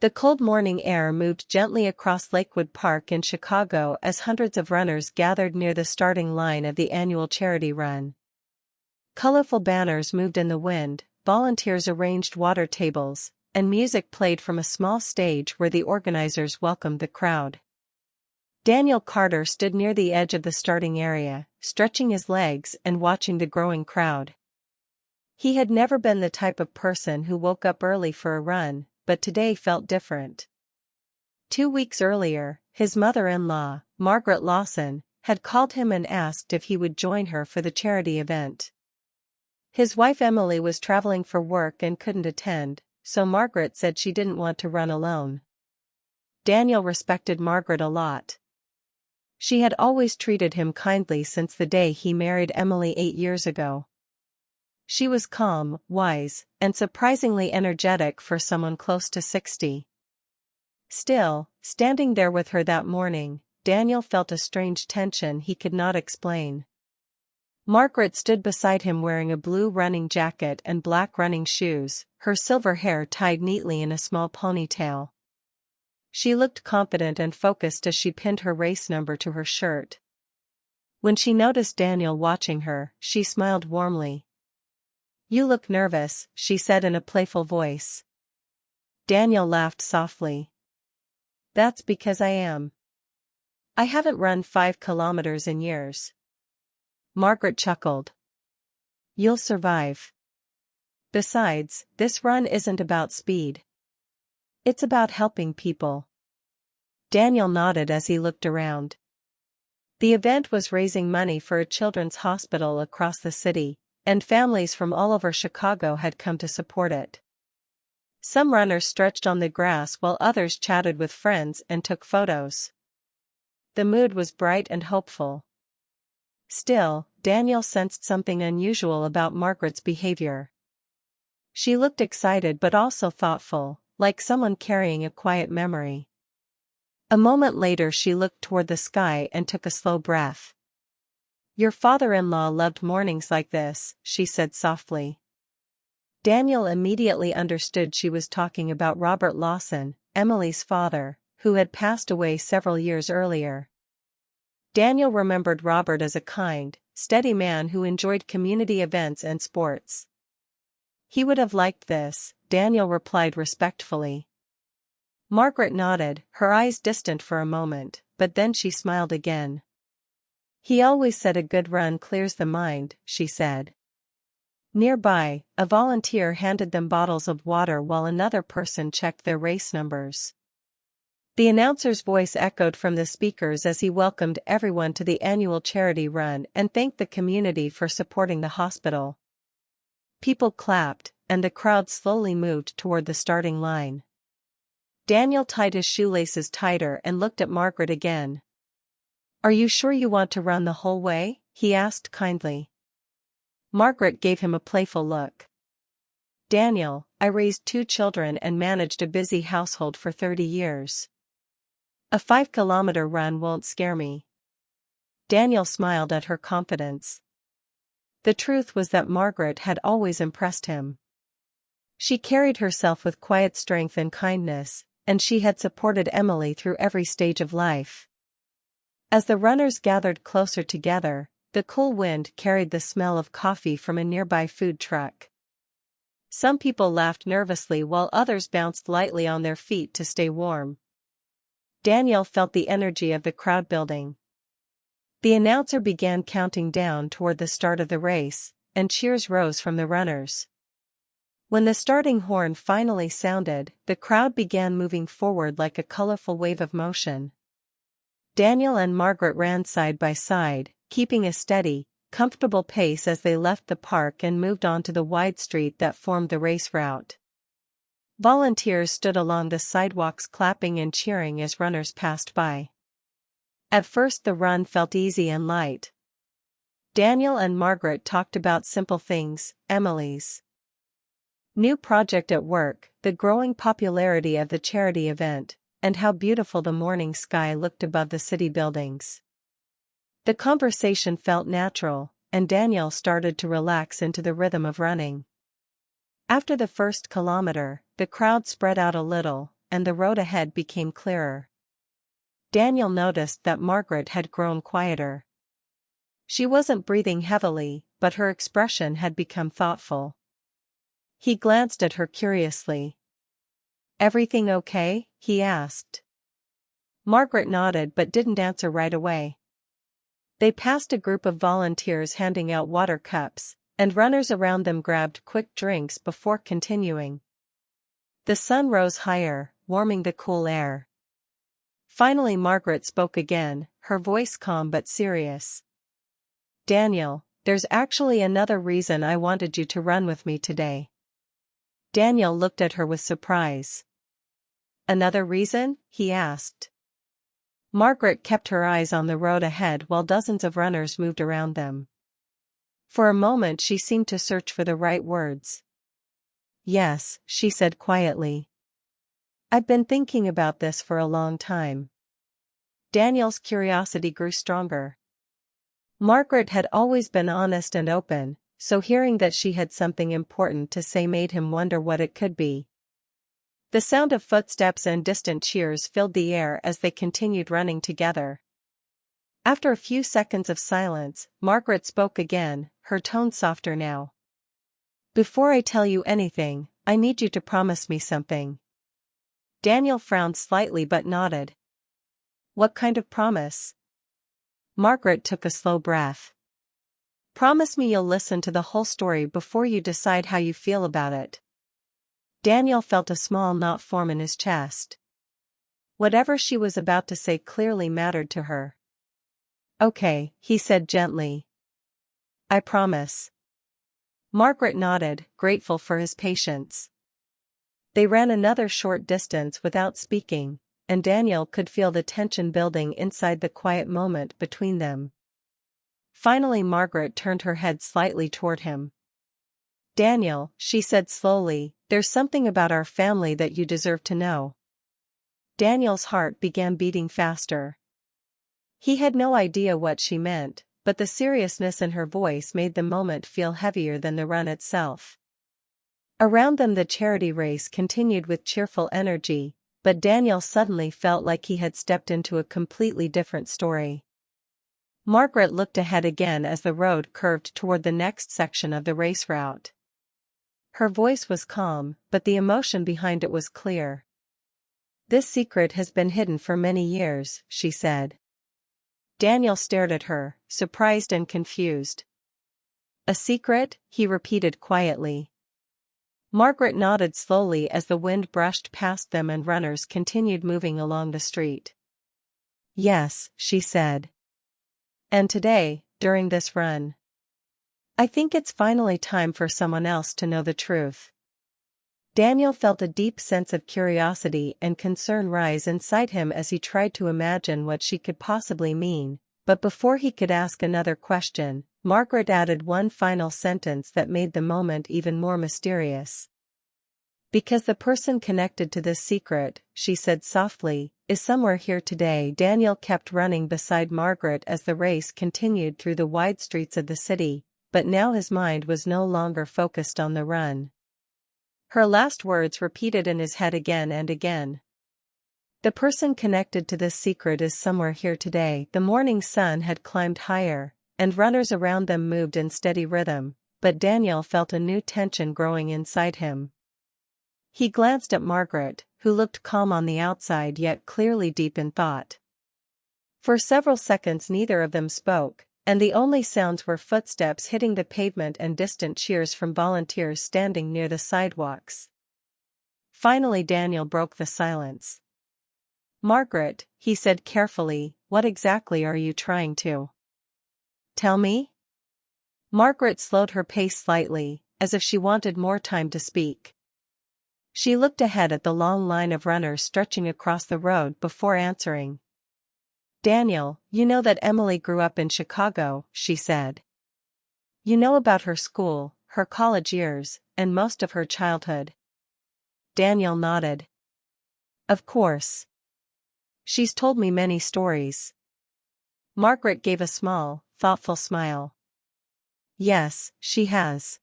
The cold morning air moved gently across Lakewood Park in Chicago as hundreds of runners gathered near the starting line of the annual charity run. Colorful banners moved in the wind, volunteers arranged water tables, and music played from a small stage where the organizers welcomed the crowd. Daniel Carter stood near the edge of the starting area, stretching his legs and watching the growing crowd. He had never been the type of person who woke up early for a run, but today felt different. 2 weeks earlier, his mother-in-law, Margaret Lawson, had called him and asked if he would join her for the charity event. His wife Emily was traveling for work and couldn't attend, so Margaret said she didn't want to run alone. Daniel respected Margaret a lot. She had always treated him kindly since the day he married Emily 8 years ago. She was calm, wise, and surprisingly energetic for someone close to 60. Still, standing there with her that morning, Daniel felt a strange tension he could not explain. Margaret stood beside him wearing a blue running jacket and black running shoes, her silver hair tied neatly in a small ponytail. She looked confident and focused as she pinned her race number to her shirt. When she noticed Daniel watching her, she smiled warmly. "You look nervous," she said in a playful voice. Daniel laughed softly. "That's because I am. I haven't run 5 kilometers in years." Margaret chuckled. "You'll survive. Besides, this run isn't about speed. It's about helping people." Daniel nodded as he looked around. The event was raising money for a children's hospital across the city, and families from all over Chicago had come to support it. Some runners stretched on the grass while others chatted with friends and took photos. The mood was bright and hopeful. Still, Daniel sensed something unusual about Margaret's behavior. She looked excited but also thoughtful, like someone carrying a quiet memory. A moment later she looked toward the sky and took a slow breath. "Your father-in-law loved mornings like this," she said softly. Daniel immediately understood she was talking about Robert Lawson, Emily's father, who had passed away several years earlier. Daniel remembered Robert as a kind, steady man who enjoyed community events and sports. "He would have liked this," Daniel replied respectfully. Margaret nodded, her eyes distant for a moment, but then she smiled again. "He always said a good run clears the mind," she said. Nearby, a volunteer handed them bottles of water while another person checked their race numbers. The announcer's voice echoed from the speakers as he welcomed everyone to the annual charity run and thanked the community for supporting the hospital. People clapped, and the crowd slowly moved toward the starting line. Daniel tied his shoelaces tighter and looked at Margaret again. "Are you sure you want to run the whole way?" he asked kindly. Margaret gave him a playful look. "Daniel, I raised 2 children and managed a busy household for 30 years. A 5-kilometer run won't scare me." Daniel smiled at her confidence. The truth was that Margaret had always impressed him. She carried herself with quiet strength and kindness, and she had supported Emily through every stage of life. As the runners gathered closer together, the cool wind carried the smell of coffee from a nearby food truck. Some people laughed nervously while others bounced lightly on their feet to stay warm. Daniel felt the energy of the crowd building. The announcer began counting down toward the start of the race, and cheers rose from the runners. When the starting horn finally sounded, the crowd began moving forward like a colorful wave of motion. Daniel and Margaret ran side by side, keeping a steady, comfortable pace as they left the park and moved onto the wide street that formed the race route. Volunteers stood along the sidewalks clapping and cheering as runners passed by. At first the run felt easy and light. Daniel and Margaret talked about simple things, Emily's new project at work, the growing popularity of the charity event, and how beautiful the morning sky looked above the city buildings. The conversation felt natural, and Daniel started to relax into the rhythm of running. After the first kilometer, the crowd spread out a little, and the road ahead became clearer. Daniel noticed that Margaret had grown quieter. She wasn't breathing heavily, but her expression had become thoughtful. He glanced at her curiously. "Everything okay?" he asked. Margaret nodded but didn't answer right away. They passed a group of volunteers handing out water cups, and runners around them grabbed quick drinks before continuing. The sun rose higher, warming the cool air. Finally Margaret spoke again, her voice calm but serious. "Daniel, there's actually another reason I wanted you to run with me today." Daniel looked at her with surprise. "Another reason?" he asked. Margaret kept her eyes on the road ahead while dozens of runners moved around them. For a moment she seemed to search for the right words. "Yes," she said quietly. "I've been thinking about this for a long time." Daniel's curiosity grew stronger. Margaret had always been honest and open, so hearing that she had something important to say made him wonder what it could be. The sound of footsteps and distant cheers filled the air as they continued running together. After a few seconds of silence, Margaret spoke again, her tone softer now. "Before I tell you anything, I need you to promise me something." Daniel frowned slightly but nodded. "What kind of promise?" Margaret took a slow breath. "Promise me you'll listen to the whole story before you decide how you feel about it." Daniel felt a small knot form in his chest. Whatever she was about to say clearly mattered to her. "Okay," he said gently. "I promise." Margaret nodded, grateful for his patience. They ran another short distance without speaking, and Daniel could feel the tension building inside the quiet moment between them. Finally Margaret turned her head slightly toward him. "Daniel," she said slowly, "there's something about our family that you deserve to know." Daniel's heart began beating faster. He had no idea what she meant, but the seriousness in her voice made the moment feel heavier than the run itself. Around them the charity race continued with cheerful energy, but Daniel suddenly felt like he had stepped into a completely different story. Margaret looked ahead again as the road curved toward the next section of the race route. Her voice was calm, but the emotion behind it was clear. "This secret has been hidden for many years," she said. Daniel stared at her, surprised and confused. "A secret?" he repeated quietly. Margaret nodded slowly as the wind brushed past them and runners continued moving along the street. "Yes," she said. "And today, during this run, I think it's finally time for someone else to know the truth." Daniel felt a deep sense of curiosity and concern rise inside him as he tried to imagine what she could possibly mean, but before he could ask another question, Margaret added one final sentence that made the moment even more mysterious. "Because the person connected to this secret," she said softly, "is somewhere here today." Daniel kept running beside Margaret as the race continued through the wide streets of the city, but now his mind was no longer focused on the run. Her last words repeated in his head again and again. "The person connected to this secret is somewhere here today." The morning sun had climbed higher, and runners around them moved in steady rhythm, but Daniel felt a new tension growing inside him. He glanced at Margaret, who looked calm on the outside yet clearly deep in thought. For several seconds neither of them spoke, and the only sounds were footsteps hitting the pavement and distant cheers from volunteers standing near the sidewalks. Finally Daniel broke the silence. "Margaret," he said carefully, "what exactly are you trying to tell me?" Margaret slowed her pace slightly, as if she wanted more time to speak. She looked ahead at the long line of runners stretching across the road before answering. "Daniel, you know that Emily grew up in Chicago," she said. "You know about her school, her college years, and most of her childhood." Daniel nodded. "Of course. She's told me many stories." Margaret gave a small, thoughtful smile. "Yes, she has.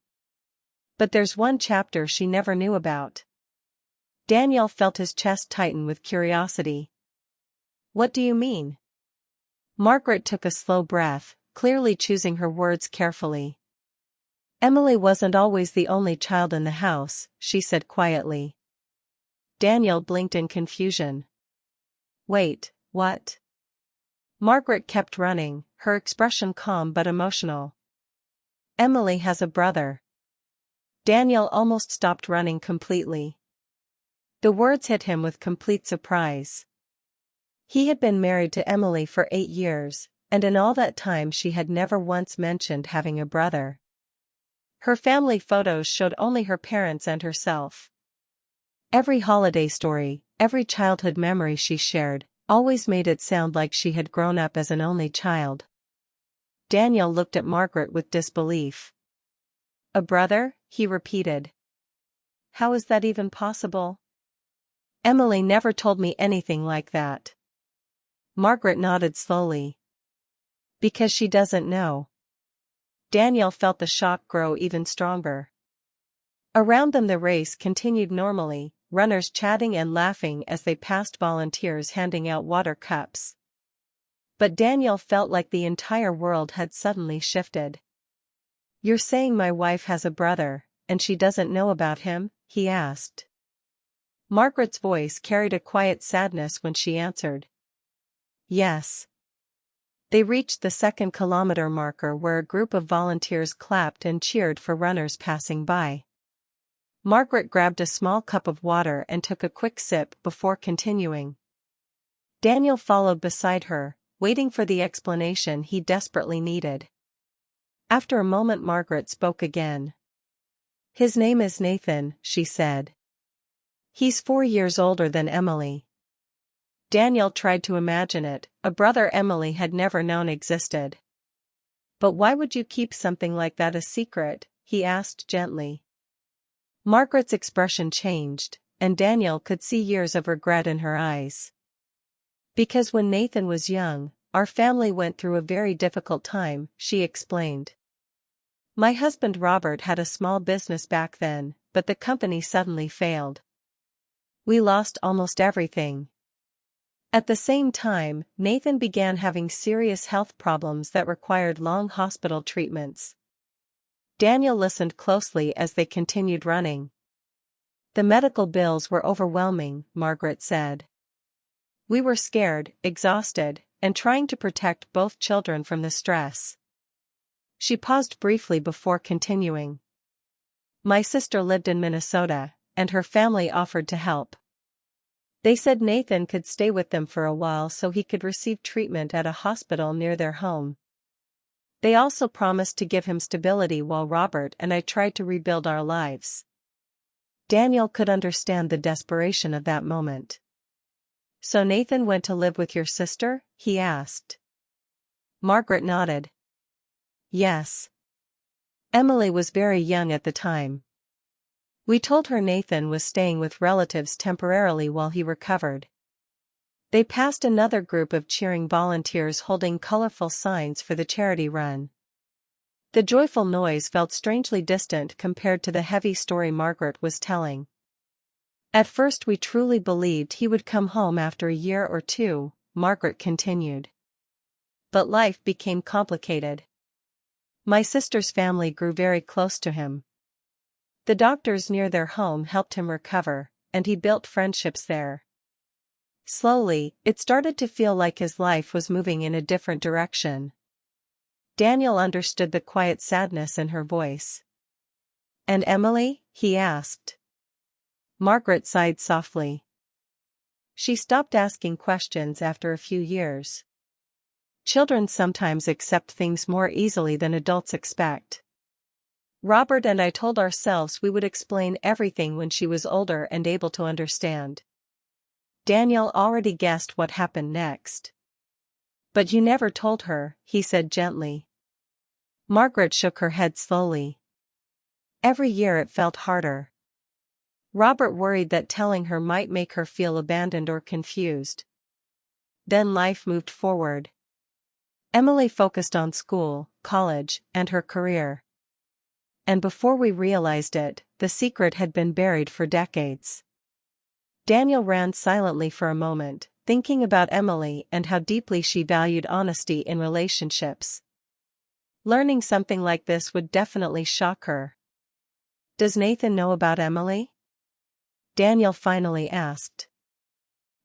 But there's one chapter she never knew about." Daniel felt his chest tighten with curiosity. What do you mean? Margaret took a slow breath, clearly choosing her words carefully. Emily wasn't always the only child in the house, she said quietly. Daniel blinked in confusion. Wait, what? Margaret kept running, her expression calm but emotional. Emily has a brother. Daniel almost stopped running completely. The words hit him with complete surprise. He had been married to Emily for 8 years, and in all that time she had never once mentioned having a brother. Her family photos showed only her parents and herself. Every holiday story, every childhood memory she shared, always made it sound like she had grown up as an only child. Daniel looked at Margaret with disbelief. A brother? He repeated. How is that even possible? Emily never told me anything like that. Margaret nodded slowly. Because she doesn't know. Daniel felt the shock grow even stronger. Around them the race continued normally, runners chatting and laughing as they passed volunteers handing out water cups. But Daniel felt like the entire world had suddenly shifted. You're saying my wife has a brother, and she doesn't know about him? He asked. Margaret's voice carried a quiet sadness when she answered. Yes. They reached the 2-kilometer marker where a group of volunteers clapped and cheered for runners passing by. Margaret grabbed a small cup of water and took a quick sip before continuing. Daniel followed beside her, waiting for the explanation he desperately needed. After a moment Margaret spoke again. His name is Nathan, she said. He's 4 years older than Emily. Daniel tried to imagine it, a brother Emily had never known existed. But why would you keep something like that a secret? He asked gently. Margaret's expression changed, and Daniel could see years of regret in her eyes. Because when Nathan was young, our family went through a very difficult time, she explained. My husband Robert had a small business back then, but the company suddenly failed. We lost almost everything. At the same time, Nathan began having serious health problems that required long hospital treatments. Daniel listened closely as they continued running. The medical bills were overwhelming, Margaret said. We were scared, exhausted, and trying to protect both children from the stress. She paused briefly before continuing. My sister lived in Minnesota, and her family offered to help. They said Nathan could stay with them for a while so he could receive treatment at a hospital near their home. They also promised to give him stability while Robert and I tried to rebuild our lives. Daniel could understand the desperation of that moment. So Nathan went to live with your sister? He asked. Margaret nodded. Yes. Emily was very young at the time. We told her Nathan was staying with relatives temporarily while he recovered. They passed another group of cheering volunteers holding colorful signs for the charity run. The joyful noise felt strangely distant compared to the heavy story Margaret was telling. At first we truly believed he would come home after a year or two, Margaret continued. But life became complicated. My sister's family grew very close to him. The doctors near their home helped him recover, and he built friendships there. Slowly, it started to feel like his life was moving in a different direction. Daniel understood the quiet sadness in her voice. And Emily? He asked. Margaret sighed softly. She stopped asking questions after a few years. Children sometimes accept things more easily than adults expect. Robert and I told ourselves we would explain everything when she was older and able to understand. Daniel already guessed what happened next. But you never told her, he said gently. Margaret shook her head slowly. Every year it felt harder. Robert worried that telling her might make her feel abandoned or confused. Then life moved forward. Emily focused on school, college, and her career. And before we realized it, the secret had been buried for decades. Daniel ran silently for a moment, thinking about Emily and how deeply she valued honesty in relationships. Learning something like this would definitely shock her. "Does Nathan know about Emily?" Daniel finally asked.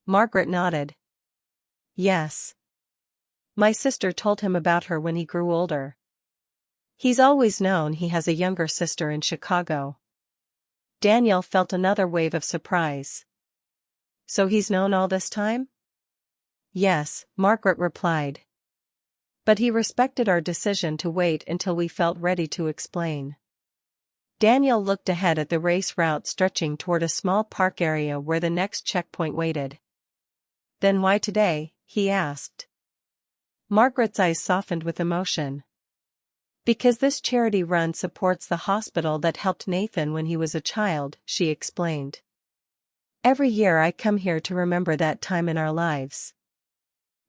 Margaret nodded. "Yes. My sister told him about her when he grew older. He's always known he has a younger sister in Chicago." Daniel felt another wave of surprise. "So he's known all this time?" "Yes," Margaret replied. "But he respected our decision to wait until we felt ready to explain." Daniel looked ahead at the race route stretching toward a small park area where the next checkpoint waited. "Then why today?" he asked. Margaret's eyes softened with emotion. "Because this charity run supports the hospital that helped Nathan when he was a child," she explained. "Every year I come here to remember that time in our lives.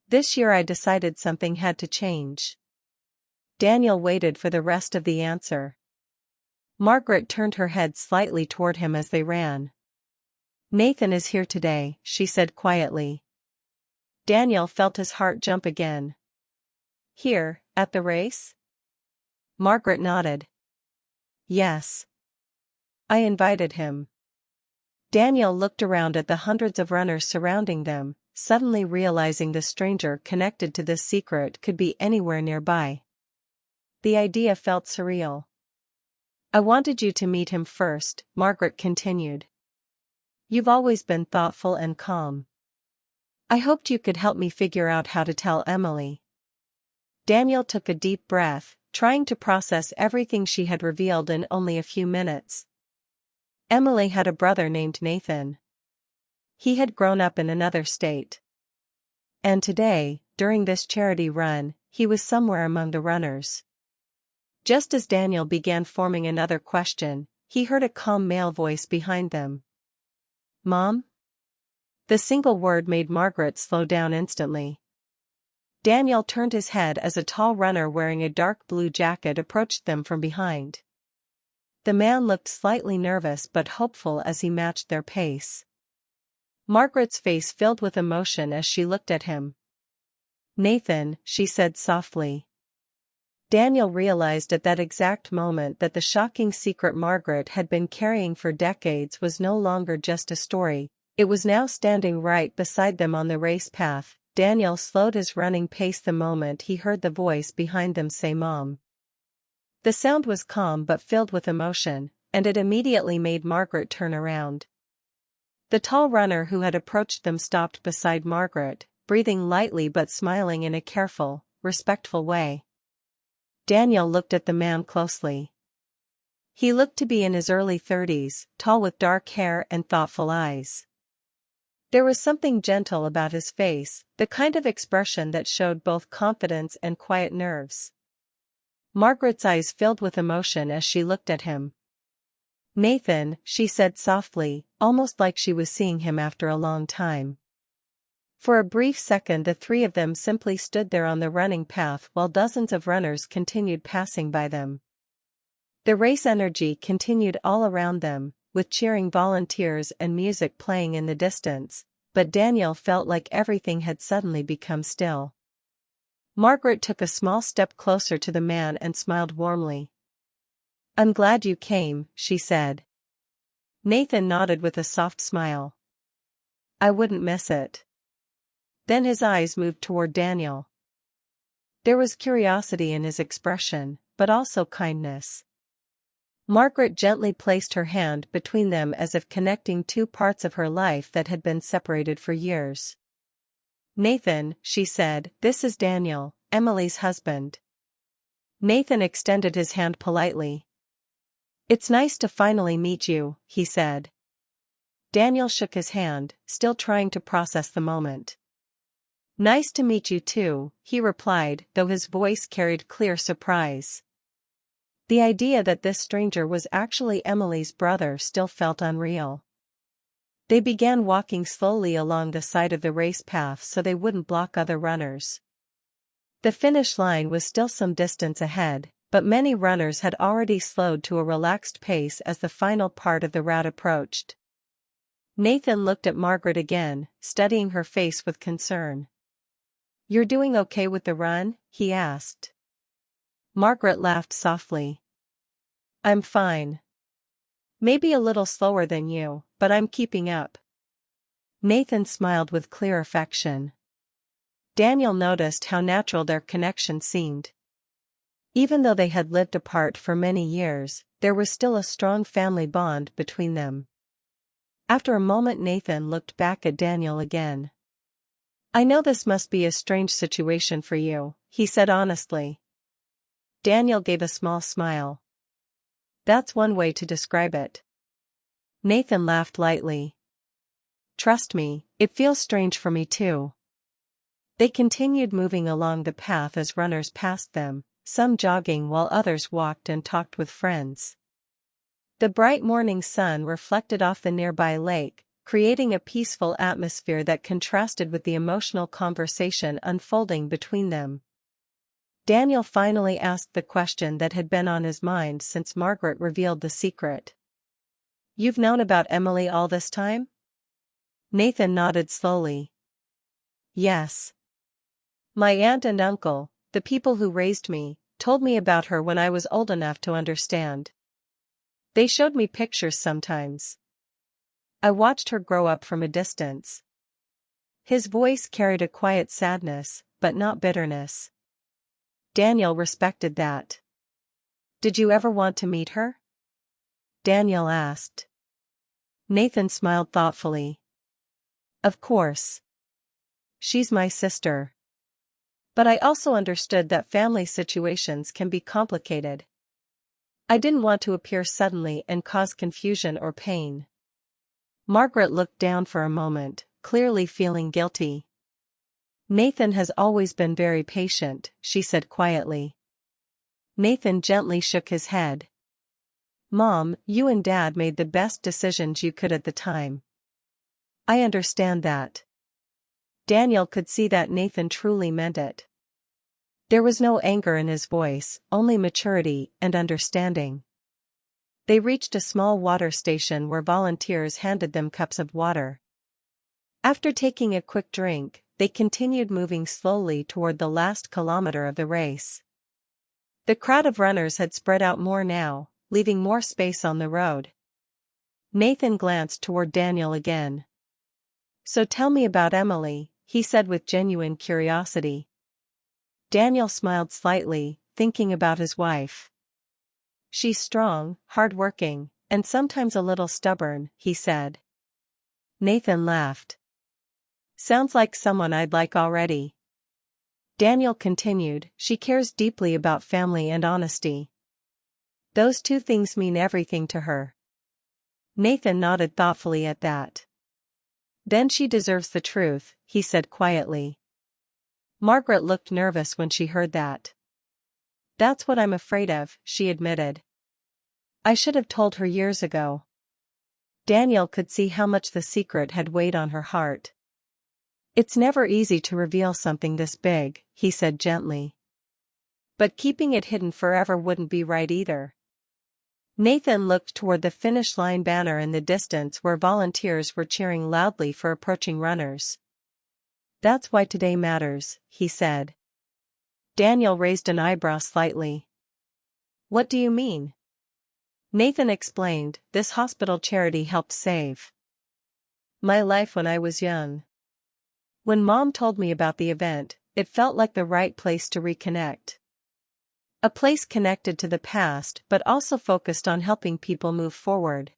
This year I decided something had to change." Daniel waited for the rest of the answer. Margaret turned her head slightly toward him as they ran. "Nathan is here today," she said quietly. Daniel felt his heart jump again. "Here, at the race?" Margaret nodded. "Yes. I invited him." Daniel looked around at the hundreds of runners surrounding them, suddenly realizing the stranger connected to this secret could be anywhere nearby. The idea felt surreal. "I wanted you to meet him first," Margaret continued. "You've always been thoughtful and calm. I hoped you could help me figure out how to tell Emily." Daniel took a deep breath, trying to process everything she had revealed in only a few minutes. Emily had a brother named Nathan. He had grown up in another state. And today, during this charity run, he was somewhere among the runners. Just as Daniel began forming another question, he heard a calm male voice behind them. "Mom?" The single word made Margaret slow down instantly. Daniel turned his head as a tall runner wearing a dark blue jacket approached them from behind. The man looked slightly nervous but hopeful as he matched their pace. Margaret's face filled with emotion as she looked at him. "Nathan," she said softly. Daniel realized at that exact moment that the shocking secret Margaret had been carrying for decades was no longer just a story, it was now standing right beside them on the race path. Daniel slowed his running pace the moment he heard the voice behind them say "Mom." The sound was calm but filled with emotion, and it immediately made Margaret turn around. The tall runner who had approached them stopped beside Margaret, breathing lightly but smiling in a careful, respectful way. Daniel looked at the man closely. He looked to be in his early 30s, tall with dark hair and thoughtful eyes. There was something gentle about his face, the kind of expression that showed both confidence and quiet nerves. Margaret's eyes filled with emotion as she looked at him. "Nathan," she said softly, almost like she was seeing him after a long time. For a brief second the three of them simply stood there on the running path while dozens of runners continued passing by them. The race energy continued all around them, with cheering volunteers and music playing in the distance, but Daniel felt like everything had suddenly become still. Margaret took a small step closer to the man and smiled warmly. "I'm glad you came," she said. Nathan nodded with a soft smile. "I wouldn't miss it." Then his eyes moved toward Daniel. There was curiosity in his expression, but also kindness. Margaret gently placed her hand between them as if connecting two parts of her life that had been separated for years. "Nathan," she said, "this is Daniel, Emily's husband." Nathan extended his hand politely. "It's nice to finally meet you," he said. Daniel shook his hand, still trying to process the moment. "Nice to meet you too," he replied, though his voice carried clear surprise. The idea that this stranger was actually Emily's brother still felt unreal. They began walking slowly along the side of the race path so they wouldn't block other runners. The finish line was still some distance ahead, but many runners had already slowed to a relaxed pace as the final part of the route approached. Nathan looked at Margaret again, studying her face with concern. "You're doing okay with the run?" he asked. Margaret laughed softly. "I'm fine. Maybe a little slower than you, but I'm keeping up." Nathan smiled with clear affection. Daniel noticed how natural their connection seemed. Even though they had lived apart for many years, there was still a strong family bond between them. After a moment, Nathan looked back at Daniel again. "I know this must be a strange situation for you," he said honestly. Daniel gave a small smile. "That's one way to describe it." Nathan laughed lightly. "Trust me, it feels strange for me too." They continued moving along the path as runners passed them, some jogging while others walked and talked with friends. The bright morning sun reflected off the nearby lake, creating a peaceful atmosphere that contrasted with the emotional conversation unfolding between them. Daniel finally asked the question that had been on his mind since Margaret revealed the secret. "You've known about Emily all this time?" Nathan nodded slowly. "Yes. My aunt and uncle, the people who raised me, told me about her when I was old enough to understand. They showed me pictures sometimes. I watched her grow up from a distance." His voice carried a quiet sadness, but not bitterness. Daniel respected that. "Did you ever want to meet her?" Daniel asked. Nathan smiled thoughtfully. "Of course. She's my sister. But I also understood that family situations can be complicated. I didn't want to appear suddenly and cause confusion or pain." Margaret looked down for a moment, clearly feeling guilty. "Nathan has always been very patient," she said quietly. Nathan gently shook his head. "Mom, you and Dad made the best decisions you could at the time. I understand that." Daniel could see that Nathan truly meant it. There was no anger in his voice, only maturity and understanding. They reached a small water station where volunteers handed them cups of water. After taking a quick drink, they continued moving slowly toward the last kilometer of the race. The crowd of runners had spread out more now, leaving more space on the road. Nathan glanced toward Daniel again. "So tell me about Emily," he said with genuine curiosity. Daniel smiled slightly, thinking about his wife. "She's strong, hard-working, and sometimes a little stubborn," he said. Nathan laughed. "Sounds like someone I'd like already." Daniel continued, "She cares deeply about family and honesty. Those two things mean everything to her." Nathan nodded thoughtfully at that. "Then she deserves the truth," he said quietly. Margaret looked nervous when she heard that. "That's what I'm afraid of," she admitted. "I should have told her years ago." Daniel could see how much the secret had weighed on her heart. "It's never easy to reveal something this big," he said gently. "But keeping it hidden forever wouldn't be right either." Nathan looked toward the finish line banner in the distance where volunteers were cheering loudly for approaching runners. "That's why today matters," he said. Daniel raised an eyebrow slightly. "What do you mean?" Nathan explained, "This hospital charity helped save my life when I was young. When Mom told me about the event, it felt like the right place to reconnect. A place connected to the past but also focused on helping people move forward."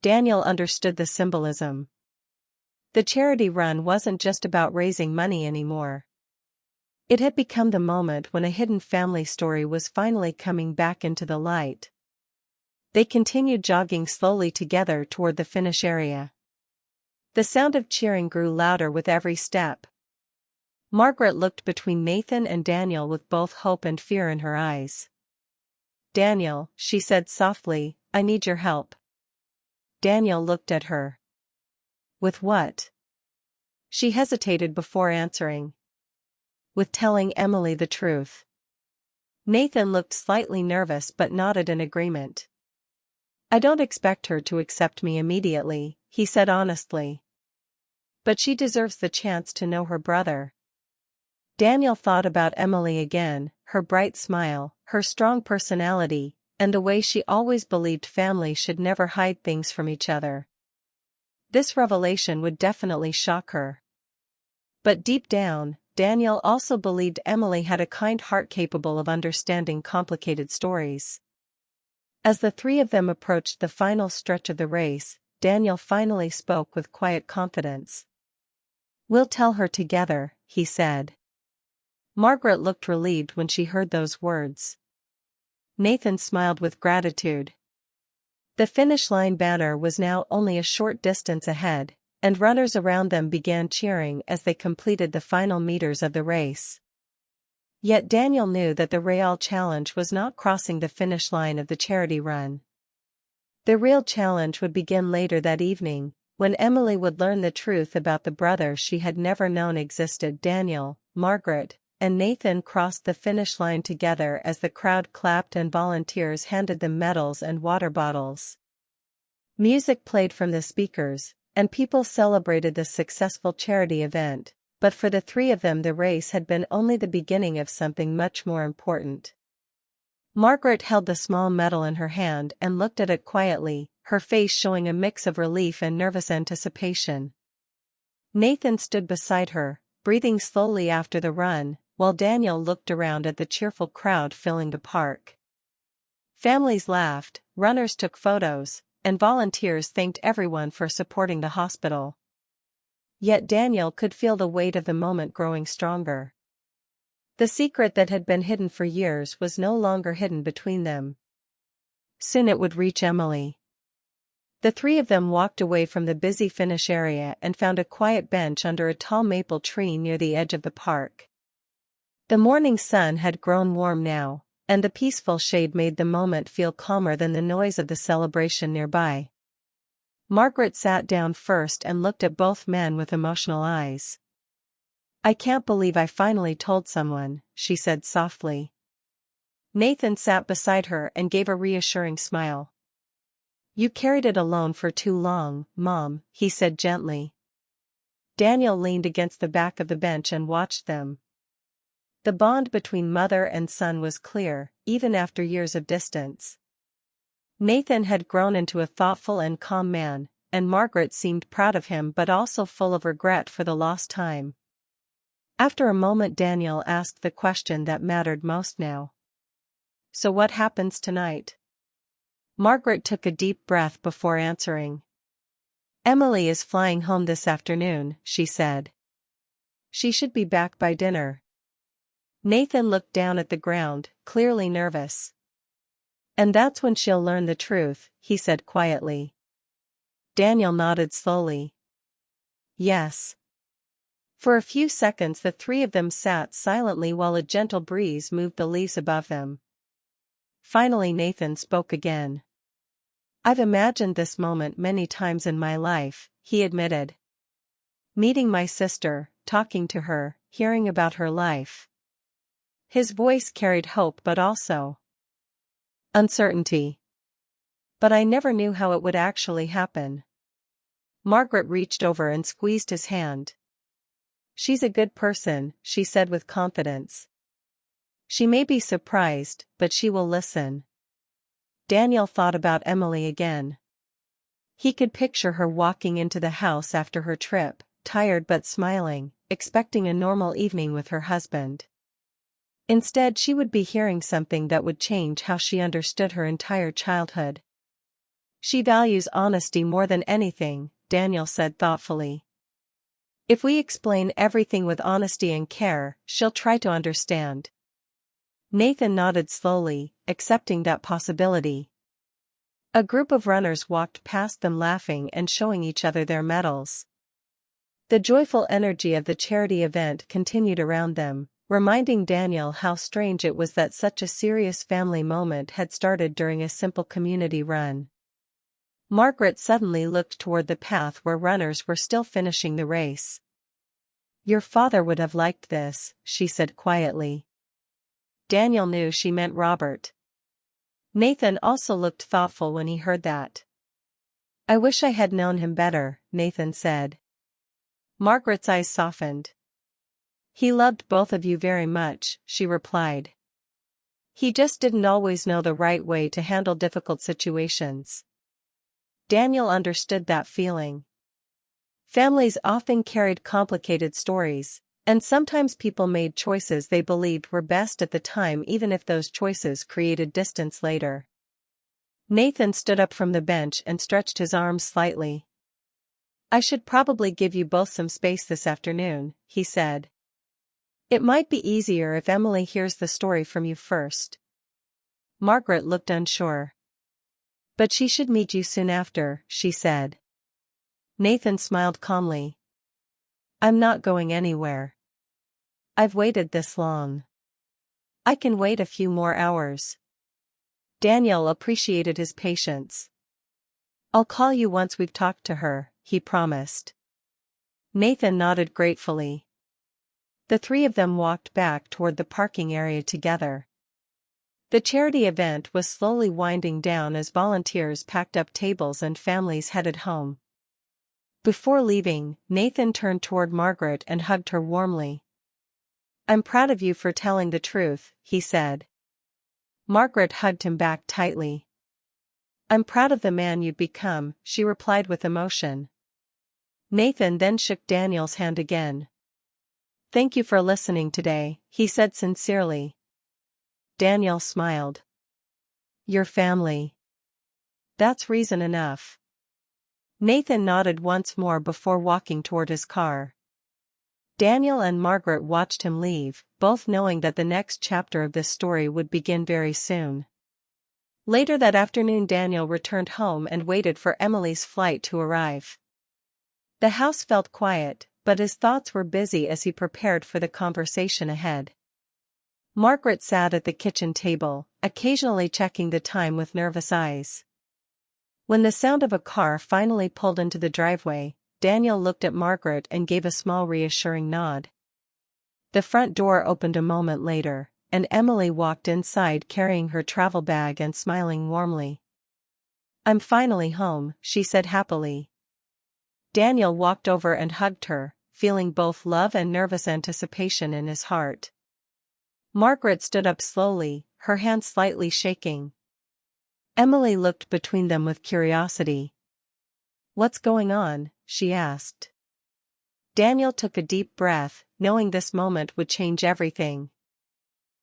Daniel understood the symbolism. The charity run wasn't just about raising money anymore. It had become the moment when a hidden family story was finally coming back into the light. They continued jogging slowly together toward the finish area. The sound of cheering grew louder with every step. Margaret looked between Nathan and Daniel with both hope and fear in her eyes. "Daniel," she said softly, "I need your help." Daniel looked at her. "With what?" She hesitated before answering. "With telling Emily the truth." Nathan looked slightly nervous but nodded in agreement. I don't expect her to accept me immediately, he said honestly. But she deserves the chance to know her brother. Daniel thought about Emily again, her bright smile, her strong personality, and the way she always believed family should never hide things from each other. This revelation would definitely shock her. But deep down, Daniel also believed Emily had a kind heart capable of understanding complicated stories. As the three of them approached the final stretch of the race, Daniel finally spoke with quiet confidence. "We'll tell her together," he said. Margaret looked relieved when she heard those words. Nathan smiled with gratitude. The finish line banner was now only a short distance ahead, and runners around them began cheering as they completed the final meters of the race. Yet Daniel knew that the real challenge was not crossing the finish line of the charity run. The real challenge would begin later that evening, when Emily would learn the truth about the brother she had never known existed. Daniel, Margaret, and Nathan crossed the finish line together as the crowd clapped and volunteers handed them medals and water bottles. Music played from the speakers, and people celebrated the successful charity event, but for the three of them the race had been only the beginning of something much more important. Margaret held the small medal in her hand and looked at it quietly, her face showing a mix of relief and nervous anticipation. Nathan stood beside her, breathing slowly after the run, while Daniel looked around at the cheerful crowd filling the park. Families laughed, runners took photos, and volunteers thanked everyone for supporting the hospital. Yet Daniel could feel the weight of the moment growing stronger. The secret that had been hidden for years was no longer hidden between them. Soon it would reach Emily. The three of them walked away from the busy finish area and found a quiet bench under a tall maple tree near the edge of the park. The morning sun had grown warm now, and the peaceful shade made the moment feel calmer than the noise of the celebration nearby. Margaret sat down first and looked at both men with emotional eyes. "I can't believe I finally told someone," she said softly. Nathan sat beside her and gave a reassuring smile. "You carried it alone for too long, Mom," he said gently. Daniel leaned against the back of the bench and watched them. The bond between mother and son was clear, even after years of distance. Nathan had grown into a thoughtful and calm man, and Margaret seemed proud of him but also full of regret for the lost time. After a moment Daniel asked the question that mattered most now. "So what happens tonight?" Margaret took a deep breath before answering. "Emily is flying home this afternoon," she said. "She should be back by dinner." Nathan looked down at the ground, clearly nervous. "And that's when she'll learn the truth," he said quietly. Daniel nodded slowly. "Yes." For a few seconds the three of them sat silently while a gentle breeze moved the leaves above them. Finally Nathan spoke again. "I've imagined this moment many times in my life," he admitted. "Meeting my sister, talking to her, hearing about her life." His voice carried hope but also uncertainty. "But I never knew how it would actually happen." Margaret reached over and squeezed his hand. "She's a good person," she said with confidence. "She may be surprised, but she will listen." Daniel thought about Emily again. He could picture her walking into the house after her trip, tired but smiling, expecting a normal evening with her husband. Instead she would be hearing something that would change how she understood her entire childhood. "She values honesty more than anything," Daniel said thoughtfully. "If we explain everything with honesty and care, she'll try to understand." Nathan nodded slowly, accepting that possibility. A group of runners walked past them laughing and showing each other their medals. The joyful energy of the charity event continued around them, reminding Daniel how strange it was that such a serious family moment had started during a simple community run. Margaret suddenly looked toward the path where runners were still finishing the race. "Your father would have liked this," she said quietly. Daniel knew she meant Robert. Nathan also looked thoughtful when he heard that. I wish I had known him better, Nathan said. Margaret's eyes softened. He loved both of you very much, she replied. He just didn't always know the right way to handle difficult situations. Daniel understood that feeling. Families often carried complicated stories, and sometimes people made choices they believed were best at the time even if those choices created distance later. Nathan stood up from the bench and stretched his arms slightly. I should probably give you both some space this afternoon, he said. It might be easier if Emily hears the story from you first. Margaret looked unsure. But she should meet you soon after, she said. Nathan smiled calmly. I'm not going anywhere. I've waited this long. I can wait a few more hours. Daniel appreciated his patience. I'll call you once we've talked to her, he promised. Nathan nodded gratefully. The three of them walked back toward the parking area together. The charity event was slowly winding down as volunteers packed up tables and families headed home. Before leaving, Nathan turned toward Margaret and hugged her warmly. I'm proud of you for telling the truth, he said. Margaret hugged him back tightly. I'm proud of the man you've become, she replied with emotion. Nathan then shook Daniel's hand again. Thank you for listening today, he said sincerely. Daniel smiled. Your family. That's reason enough. Nathan nodded once more before walking toward his car. Daniel and Margaret watched him leave, both knowing that the next chapter of this story would begin very soon. Later that afternoon, Daniel returned home and waited for Emily's flight to arrive. The house felt quiet, but his thoughts were busy as he prepared for the conversation ahead. Margaret sat at the kitchen table, occasionally checking the time with nervous eyes. When the sound of a car finally pulled into the driveway, Daniel looked at Margaret and gave a small reassuring nod. The front door opened a moment later, and Emily walked inside carrying her travel bag and smiling warmly. I'm finally home, she said happily. Daniel walked over and hugged her, feeling both love and nervous anticipation in his heart. Margaret stood up slowly, her hand slightly shaking. Emily looked between them with curiosity. What's going on? She asked. Daniel took a deep breath, knowing this moment would change everything.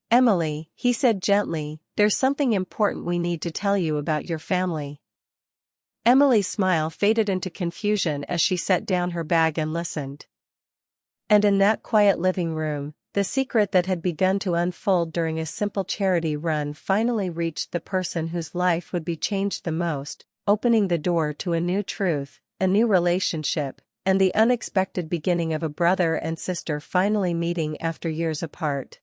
Emily, he said gently, there's something important we need to tell you about your family. Emily's smile faded into confusion as she set down her bag and listened. And in that quiet living room, the secret that had begun to unfold during a simple charity run finally reached the person whose life would be changed the most, opening the door to a new truth, a new relationship, and the unexpected beginning of a brother and sister finally meeting after years apart.